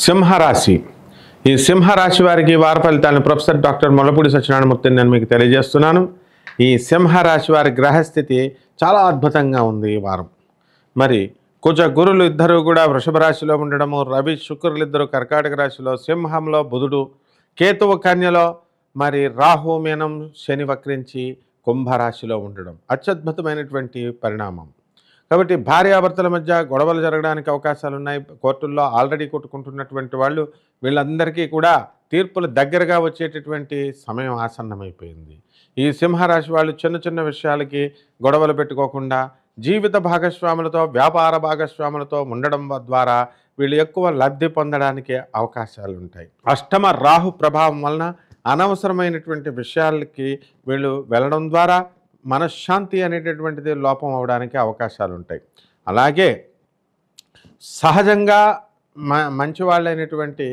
సింహరాశి. ఈ సింహరాశి వారికి వార ఫలితాలను ప్రొఫెసర్ డాక్టర్ మొలపూడి సత్యనారాయణమూర్తిని నేను మీకు తెలియజేస్తున్నాను. ఈ సింహరాశి వారి గ్రహస్థితి చాలా అద్భుతంగా ఉంది ఈ వారం. మరి కుజ గురులు ఇద్దరు కూడా వృషభ రాశిలో ఉండడము, రవి శుక్రులు ఇద్దరు కర్కాటక రాశిలో, సింహంలో బుధుడు, కేతువు కన్యలో, మరి రాహు మీనం, శని వక్రించి కుంభరాశిలో ఉండడం అత్యద్భుతమైనటువంటి పరిణామం. కాబట్టి భార్యాభర్తల మధ్య గొడవలు జరగడానికి అవకాశాలు ఉన్నాయి. కోర్టుల్లో ఆల్రెడీ కొట్టుకుంటున్నటువంటి వాళ్ళు వీళ్ళందరికీ కూడా తీర్పులు దగ్గరగా వచ్చేటటువంటి సమయం ఆసన్నమైపోయింది. ఈ సింహరాశి వాళ్ళు చిన్న చిన్న విషయాలకి గొడవలు పెట్టుకోకుండా జీవిత భాగస్వాములతో, వ్యాపార భాగస్వాములతో ఉండడం ద్వారా వీళ్ళు ఎక్కువ లబ్ధి పొందడానికి అవకాశాలు ఉంటాయి. అష్టమ రాహు ప్రభావం వలన అనవసరమైనటువంటి విషయాలకి వీళ్ళు వెళ్ళడం ద్వారా మనశ్శాంతి అనేటటువంటిది లోపం అవడానికి అవకాశాలు ఉంటాయి. అలాగే సహజంగా మంచి వాళ్ళైనటువంటి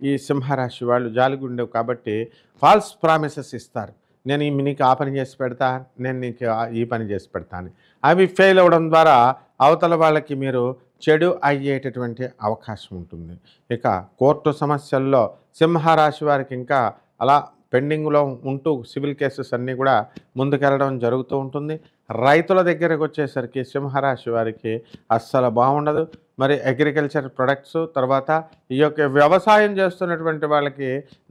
ఈ సింహరాశి వాళ్ళు జాలిగుండేవి కాబట్టి ఫాల్స్ ప్రామిసెస్ ఇస్తారు. నేను నీకు ఆ పని చేసి పెడతా, నేను నీకు ఈ పని చేసి పెడతా అని. అవి ఫెయిల్ అవ్వడం ద్వారా అవతల వాళ్ళకి మీరు చెడు అయ్యేటటువంటి అవకాశం ఉంటుంది. ఇక కోర్టు సమస్యల్లో సింహరాశి వారికి ఇంకా అలా పెండింగ్లో ఉంటూ సివిల్ కేసెస్ అన్నీ కూడా ముందుకెళ్ళడం జరుగుతూ ఉంటుంది. రైతుల దగ్గరకు వచ్చేసరికి సింహరాశి వారికి అస్సలు బాగుండదు. మరి అగ్రికల్చర్ ప్రొడక్ట్స్, తర్వాత ఈ యొక్క వ్యవసాయం చేస్తున్నటువంటి వాళ్ళకి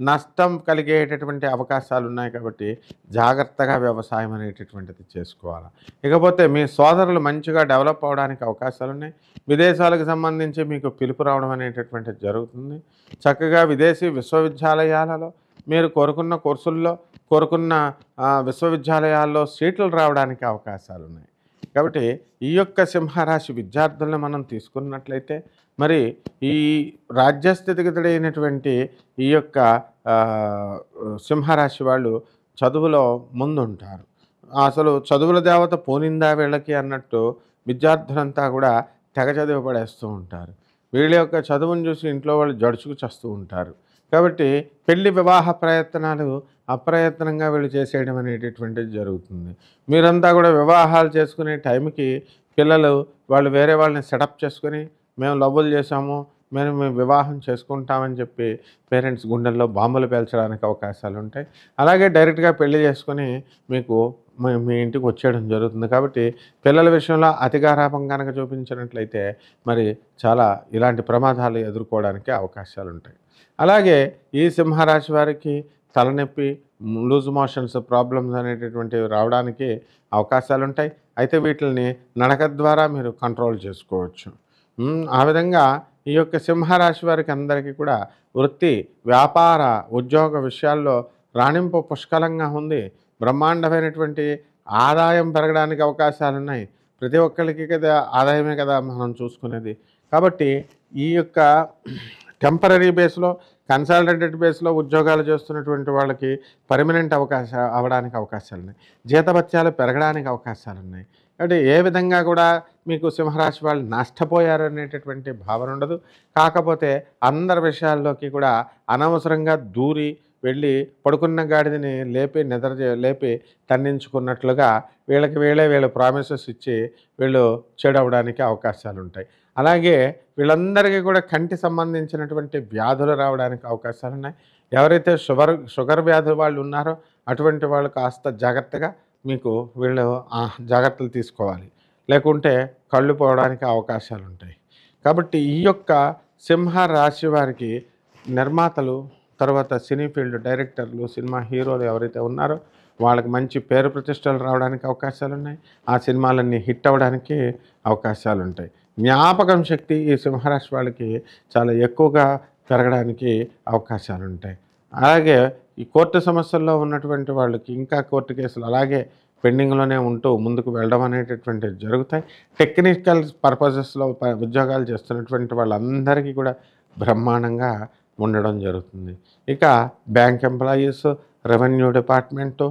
నష్టం కలిగేటటువంటి అవకాశాలు ఉన్నాయి. కాబట్టి జాగ్రత్తగా వ్యవసాయం అనేటటువంటిది చేసుకోవాలి. ఇకపోతే మీ సోదరులు మంచిగా డెవలప్ అవడానికి అవకాశాలు ఉన్నాయి. విదేశాలకు సంబంధించి మీకు పిలుపు రావడం అనేటటువంటిది జరుగుతుంది. చక్కగా విదేశీ విశ్వవిద్యాలయాలలో మీరు కోరుకున్న కోర్సుల్లో, కోరుకున్న విశ్వవిద్యాలయాల్లో సీట్లు రావడానికి అవకాశాలు ఉన్నాయి. కాబట్టి ఈ యొక్క సింహరాశి విద్యార్థులను మనం తీసుకున్నట్లయితే మరి ఈ రాజ్యస్థితిగతుడైనటువంటి ఈ యొక్క సింహరాశి వాళ్ళు చదువులో ముందుంటారు. అసలు చదువుల దేవత పోనిందా వీళ్ళకి అన్నట్టు విద్యార్థులంతా కూడా తెగ చదివి పడేస్తూ ఉంటారు. వీళ్ళ యొక్క చదువును చూసి ఇంట్లో వాళ్ళు జడుచుకు చేస్తూ ఉంటారు. కాబట్టి పెళ్లి వివాహ ప్రయత్నాలు అప్రయత్నంగా వీళ్ళు చేసేయడం అనేటటువంటిది జరుగుతుంది. మీరంతా కూడా వివాహాలు చేసుకునే టైంకి పిల్లలు వాళ్ళు వేరే వాళ్ళని సెటప్ చేసుకొని మేము లవ్వులు చేసాము, మేము వివాహం చేసుకుంటామని చెప్పి పేరెంట్స్ గుండెల్లో బాంబులు పేల్చడానికి అవకాశాలు ఉంటాయి. అలాగే డైరెక్ట్గా పెళ్లి చేసుకొని మీకు మీ ఇంటికి వచ్చేయడం జరుగుతుంది. కాబట్టి పిల్లల విషయంలో అతిగారాపం కనుక చూపించినట్లయితే మరి చాలా ఇలాంటి ప్రమాదాలు ఎదుర్కోవడానికి అవకాశాలు ఉంటాయి. అలాగే ఈ సింహరాశి వారికి తలనొప్పి, లూజ్ మోషన్స్ ప్రాబ్లమ్స్ అనేటటువంటివి రావడానికి అవకాశాలు ఉంటాయి. అయితే వీటిని నడక ద్వారా మీరు కంట్రోల్ చేసుకోవచ్చు. ఆ విధంగా ఈ యొక్క సింహరాశి వారికి అందరికీ కూడా వృత్తి, వ్యాపార, ఉద్యోగ విషయాల్లో రాణింపు పుష్కలంగా ఉంది. బ్రహ్మాండమైనటువంటి ఆదాయం పెరగడానికి అవకాశాలు ఉన్నాయి. ప్రతి ఒక్కరికి కదా ఆదాయమే కదా మనం చూసుకునేది. కాబట్టి ఈ యొక్క టెంపరీ బేస్లో, కన్సల్టెంటెడ్ బేస్లో ఉద్యోగాలు చేస్తున్నటువంటి వాళ్ళకి పర్మనెంట్ అవ్వడానికి అవకాశాలు ఉన్నాయి. జీతభత్యాలు పెరగడానికి అవకాశాలు ఉన్నాయి. అంటే ఏ విధంగా కూడా మీకు సింహరాశి వాళ్ళు నష్టపోయారు అనేటటువంటి భావన ఉండదు. కాకపోతే అందరి విషయాల్లోకి కూడా అనవసరంగా దూరి వెళ్ళి పడుకున్న గాడిదని లేపి తన్నించుకున్నట్లుగా వీళ్ళు ప్రామిసెస్ ఇచ్చి వీళ్ళు చెడవడానికి అవకాశాలు ఉంటాయి. అలాగే వీళ్ళందరికీ కూడా కంటి సంబంధించినటువంటి వ్యాధులు రావడానికి అవకాశాలు ఉన్నాయి. ఎవరైతే షుగర్ వ్యాధులు వాళ్ళు ఉన్నారో అటువంటి వాళ్ళు కాస్త జాగ్రత్తగా మీకు వీళ్ళు జాగ్రత్తలు తీసుకోవాలి. లేకుంటే కళ్ళు పోవడానికి అవకాశాలు ఉంటాయి. కాబట్టి ఈ యొక్క సింహరాశి వారికి నిర్మాతలు, తర్వాత సినీ ఫీల్డ్ డైరెక్టర్లు, సినిమా హీరోలు ఎవరైతే ఉన్నారో వాళ్ళకి మంచి పేరు ప్రతిష్టలు రావడానికి అవకాశాలు ఉన్నాయి. ఆ సినిమాలన్నీ హిట్ అవ్వడానికి అవకాశాలు ఉంటాయి. జ్ఞాపకం శక్తి ఈ సింహరాశి వాళ్ళకి చాలా ఎక్కువగా పెరగడానికి అవకాశాలు ఉంటాయి. అలాగే ఈ కోర్టు సమస్యల్లో ఉన్నటువంటి వాళ్ళకి ఇంకా కోర్టు కేసులు అలాగే పెండింగ్లోనే ఉంటూ ముందుకు వెళ్ళడం అనేటటువంటివి జరుగుతాయి. టెక్నికల్ పర్పసెస్లో ఉద్యోగాలు చేస్తున్నటువంటి వాళ్ళందరికీ కూడా బ్రహ్మాండంగా ఉండడం జరుగుతుంది. ఇక బ్యాంక్ ఎంప్లాయీస్, రెవెన్యూ డిపార్ట్మెంటు,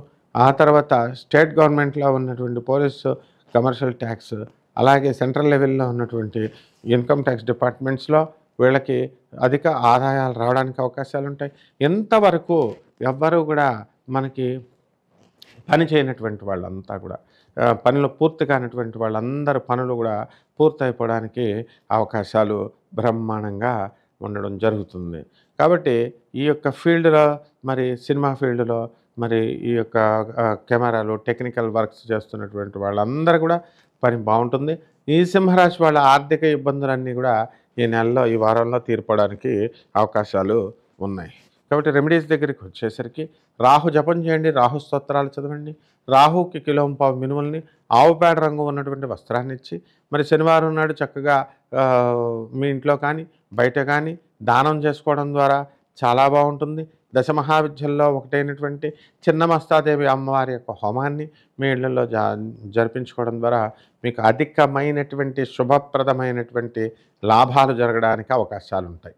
ఆ తర్వాత స్టేట్ గవర్నమెంట్లో ఉన్నటువంటి పోలీసు, కమర్షియల్ ట్యాక్స్, అలాగే సెంట్రల్ లెవెల్లో ఉన్నటువంటి ఇన్కమ్ ట్యాక్స్ డిపార్ట్మెంట్స్లో వీళ్ళకి అధిక ఆదాయాలు రావడానికి అవకాశాలు ఉంటాయి. ఎంతవరకు ఎవ్వరూ కూడా మనకి పని చేయనటువంటి వాళ్ళంతా కూడా పనిలో పూర్తి కానటువంటి వాళ్ళందరూ పనులు కూడా పూర్తయిపోవడానికి అవకాశాలు బ్రహ్మాండంగా ఉండడం జరుగుతుంది. కాబట్టి ఈ యొక్క ఫీల్డ్‌లో మరి సినిమా ఫీల్డ్‌లో మరి ఈ యొక్క కెమెరాలు, టెక్నికల్ వర్క్స్ చేస్తున్నటువంటి వాళ్ళందరూ కూడా పని బావుంటుంది. ఈ సింహరాశి వాళ్ళ ఆర్థిక ఇబ్బందులన్నీ గూడా ఈ నెలలో, ఈ వారంలో తీరిపోవడానికి అవకాశాలు ఉన్నాయి. కాబట్టి రెమెడీస్ దగ్గరికొచ్చేసరికి రాహు జపం చేయండి, రాహు స్తోత్రాలు చదవండి. రాహుకి కిలోంపావు మినుముల్ని, ఆవు పేడ రంగు ఉన్నటువంటి వస్త్రాన్నిచ్చి, మరి శనివారం నాడు చక్కగా మీ ఇంట్లో కానీ, బయట కానీ దానం చేసుకోవడం ద్వారా చాలా బావుంటుంది. దశమహావిద్యల్లో ఒకటైనటువంటి చిన్నమస్తాదేవి అమ్మవారి యొక్క హోమాన్ని మీ ఇళ్లలో జరిపించుకోవడం ద్వారా మీకు అధికమైనటువంటి శుభప్రదమైనటువంటి లాభాలు జరగడానికి అవకాశాలుంటాయి.